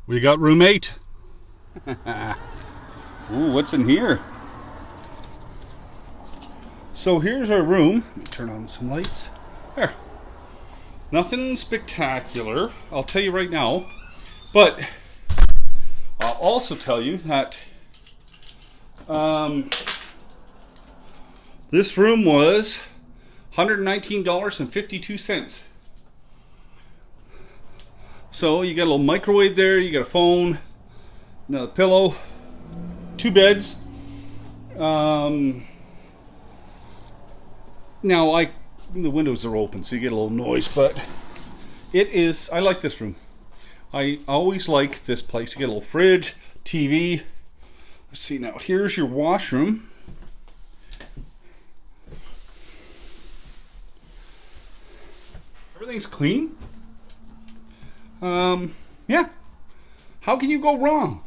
We got room 8. Ooh, what's in here? So here's our room. Let me turn on some lights. There. Nothing spectacular, I'll tell you right now. But I'll also tell you that this room was $119.52. So you got a little microwave there, you got a phone, another pillow, 2 beds. Now the windows are open, so you get a little noise, but I like this room. I always like this place. You get a little fridge, TV. Let's see now, here's your washroom. Everything's clean. Yeah. How can you go wrong?